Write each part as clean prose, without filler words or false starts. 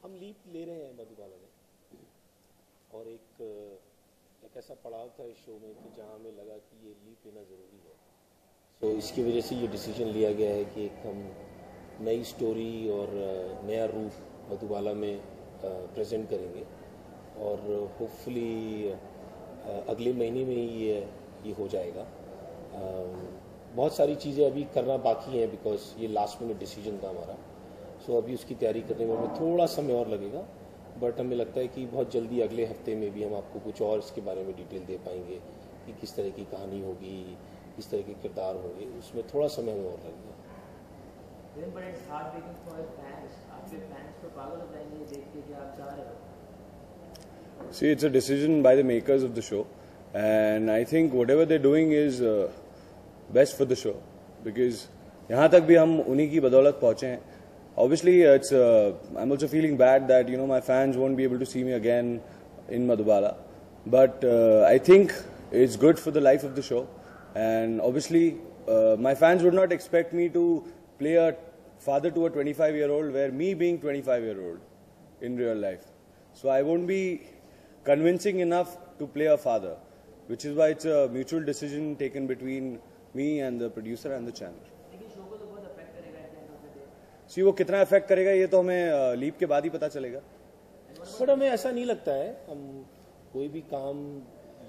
हम लीप ले रहे हैं मधुबाला में, और एक ऐसा पड़ाव था इस शो में कि जहां हमें लगा कि ये लीप लेना ज़रूरी है। तो इसकी वजह से ये डिसीजन लिया गया है कि एक हम नई स्टोरी और नया रूप मधुबाला में प्रेजेंट करेंगे, और होपफुली अगले महीने में ही ये हो जाएगा। बहुत सारी चीज़ें अभी करना बाकी हैं बिकॉज ये लास्ट मिनट डिसीजन था हमारा। सो अभी उसकी तैयारी करने में हमें थोड़ा समय और लगेगा, बट हमें लगता है कि बहुत जल्दी अगले हफ्ते में भी हम आपको कुछ और इसके बारे में डिटेल दे पाएंगे कि किस तरह की कहानी होगी, किस तरह के किरदार होंगे, उसमें थोड़ा समय हमें और लगेगा। See, it's a decision by the makers of the show, and I think whatever they're doing is best for the show, because यहाँ तक भी हम उन्हीं की बदौलत पहुँचे हैं. Obviously, I'm also feeling bad that my fans won't be able to see me again in Madhubala, but I think it's good for the life of the show, and obviously my fans would not expect me to play a father to a 25-year-old, where me being 25-year-old in real life, so I won't be convincing enough to play a father, which is why it's a mutual decision taken between me and the producer and the channel. सी वो कितना effect करेगा ये तो हमें leap के बाद ही पता चलेगा। बट हमें ऐसा नहीं लगता है, हम कोई भी काम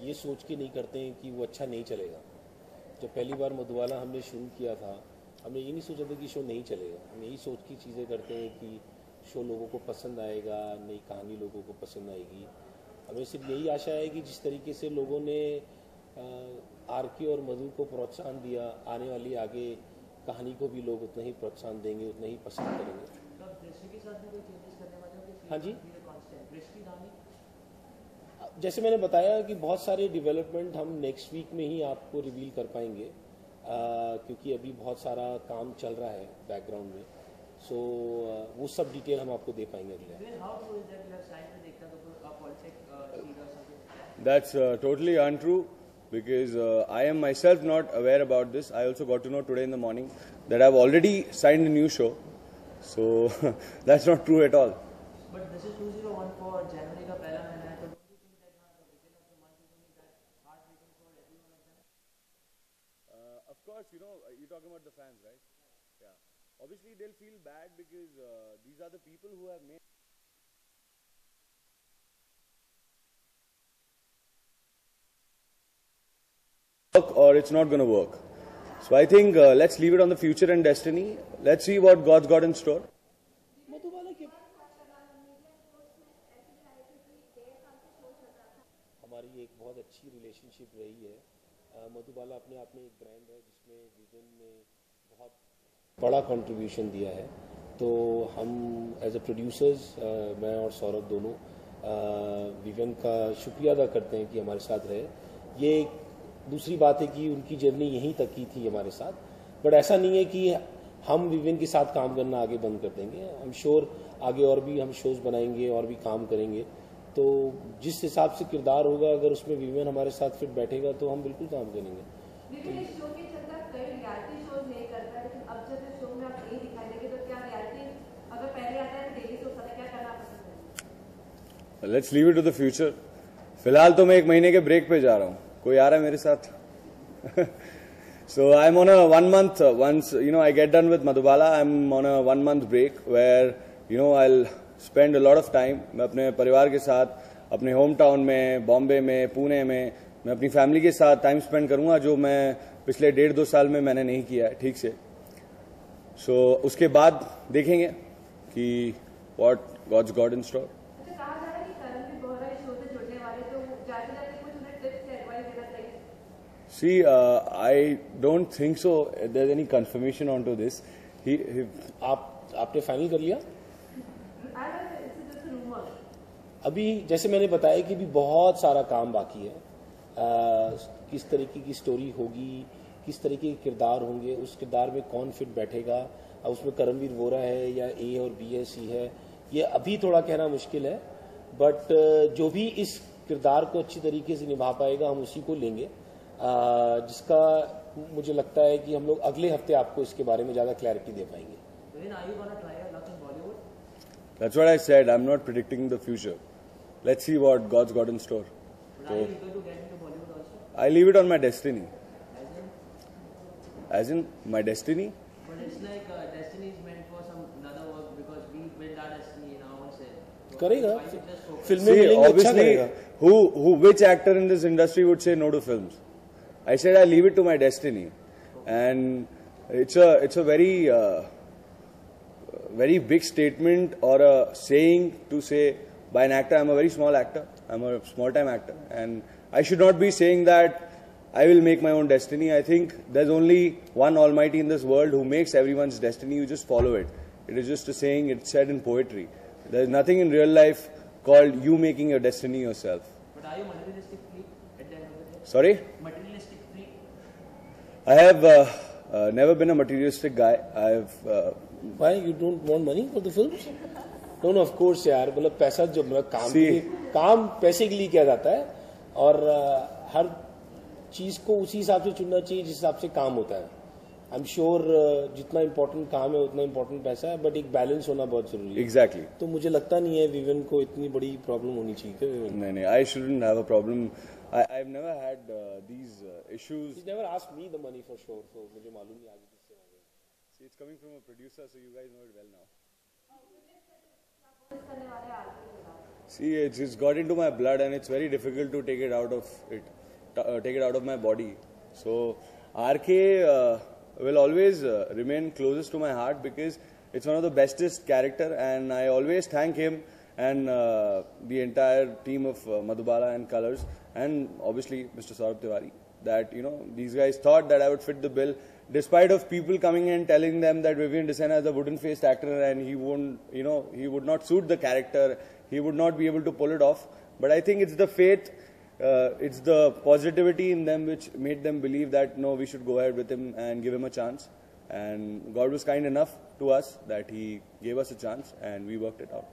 ये सोच के नहीं करते हैं कि वो अच्छा नहीं चलेगा। जब पहली बार मधुबाला हमने शुरू किया था, हमने ये नहीं सोचा था कि शो नहीं चलेगा। हम यही सोच की चीज़ें करते हैं कि शो लोगों को पसंद आएगा, नई कहानी लोगों को पसंद आएगी। हमें सिर्फ यही आशा है कि जिस तरीके से लोगों ने आरके और मधु को प्रोत्साहन दिया, आने वाली आगे कहानी को भी लोग उतना ही प्रोत्साहन देंगे, उतना ही पसंद करेंगे। हाँ जी, जैसे मैंने बताया कि बहुत सारे डेवलपमेंट हम नेक्स्ट वीक में ही आपको रिवील कर पाएंगे, क्योंकि अभी बहुत सारा काम चल रहा है बैकग्राउंड में। सो वो सब डिटेल हम आपको दे पाएंगे अगले। That's totally untrue, because I am myself not aware about this. I also got to know today in the morning that I've already signed a new show. So that's not true at all. But this is 2014 January का पहला महीना है, तो don't you think that the beginning of the month is only that heartbreaking for every one of them? Of course, you're talking about the fans, right? Yeah. Obviously, they'll feel bad because these are the people who have made. Or it's not going to work. So I think let's leave it on the future and destiny. Let's see what God's got in store. हमारी एक बहुत अच्छी relationship रही है। मधुबाला अपने आप में एक ब्रांड है जिसमें विवेन ने बहुत बड़ा कंट्रीब्यूशन दिया है। तो हम एज ए प्रोड्यूसर्स, मैं और सौरभ दोनों विवेन का शुक्रिया अदा करते हैं कि हमारे साथ रहे। ये दूसरी बात है कि उनकी जर्नी यहीं तक की थी हमारे साथ, बट ऐसा नहीं है कि हम विवेन के साथ काम करना आगे बंद कर देंगे। हम श्योर आगे और भी हम शोज बनाएंगे और भी काम करेंगे। तो जिस हिसाब से किरदार होगा, अगर उसमें विवेन हमारे साथ फिट बैठेगा तो हम बिल्कुल काम करेंगे। Let's leave it to the future. फिलहाल तो मैं एक महीने के ब्रेक पे जा रहा हूँ। कोई आ रहा है मेरे साथ? So I'm on a 1 month, once I get done with Madhubala, I'm on a 1 month break where I'll spend a lot of time. मैं अपने परिवार के साथ अपने होम टाउन में, बॉम्बे में, पुणे में, मैं अपनी फैमिली के साथ टाइम स्पेंड करूंगा, जो मैं पिछले 1.5-2 साल में मैंने नहीं किया है ठीक से। So उसके बाद देखेंगे कि what God's got in store. See, I don't think so. There's any confirmation onto this. आपने फाइनल कर लिया? अभी जैसे मैंने बताया कि भी बहुत सारा काम बाकी है। किस तरीके की स्टोरी होगी, किस तरीके के किरदार होंगे, उस किरदार में कौन फिट बैठेगा, उसमें करमवीर वोरा है या ए और बी है, सी है, ये अभी थोड़ा कहना मुश्किल है। बट जो भी इस किरदार को अच्छी तरीके से निभा पाएगा हम उसी को लेंगे, जिसका मुझे लगता है कि हम लोग अगले हफ्ते आपको इसके बारे में ज़्यादा क्लैरिटी दे पाएंगे। That's what I said. I'm not predicting the future. Let's see what God's got in store. But are you eager to get into Bollywood also? I leave it on my destiny. As in, As in my destiny? but it's like destiny is meant for some another work because we build our destiny in our own self. करेगा Why you just focus? फिल्में See, मिलेंगी अच्छा obviously, करेगा which actor in this industry would say no to films? I said I leave it to my destiny, and it's a very big statement or a saying to say by an actor. I'm a very small actor. I'm a small time actor, and I should not be saying that I will make my own destiny. I think there's only one Almighty in this world who makes everyone's destiny. You just follow it. It is just a saying. It's said in poetry. There's nothing in real life called you making your destiny yourself. But are you materialistic freak at the end of the day? Sorry? Materialistic freak? I have never been a materialistic guy. Why you don't want money for the films? No, of course यार मतलब पैसा जो मतलब काम पैसे के लिए किया जाता है और हर चीज को उसी हिसाब से चुनना चाहिए जिस हिसाब से काम होता है आई एम श्योर जितना इम्पोर्टेंट काम है उतना इम्पोर्टेंट पैसा है बट एक बैलेंस होना बहुत जरूरी है Exactly. तो मुझे लगता नहीं है विवेन को इतनी बड़ी प्रॉब्लम होनी चाहिए क्या विवेन नहीं, I shouldn't have a problem. I've never had these issues. He's never asked me the money for sure, so मुझे मालूम नहीं आगे किससे मांगे See, it's coming from a producer, so you guys know it well now. See, it's got into my blood, and it's very difficult to take it out of take it out of my body. So, RK will always remain closest to my heart because it's one of the bestest character, and I always thank him and the entire team of Madhubala and Colors, and obviously Mr. Saurabh Tiwari, that these guys thought that I would fit the bill, despite of people coming and telling them that Vivian Desena is a wooden-faced actor and he won't, he would not suit the character, he would not be able to pull it off. But I think it's the faith, it's the positivity in them which made them believe that no, we should go ahead with him and give him a chance. And God was kind enough to us that He gave us a chance, and we worked it out.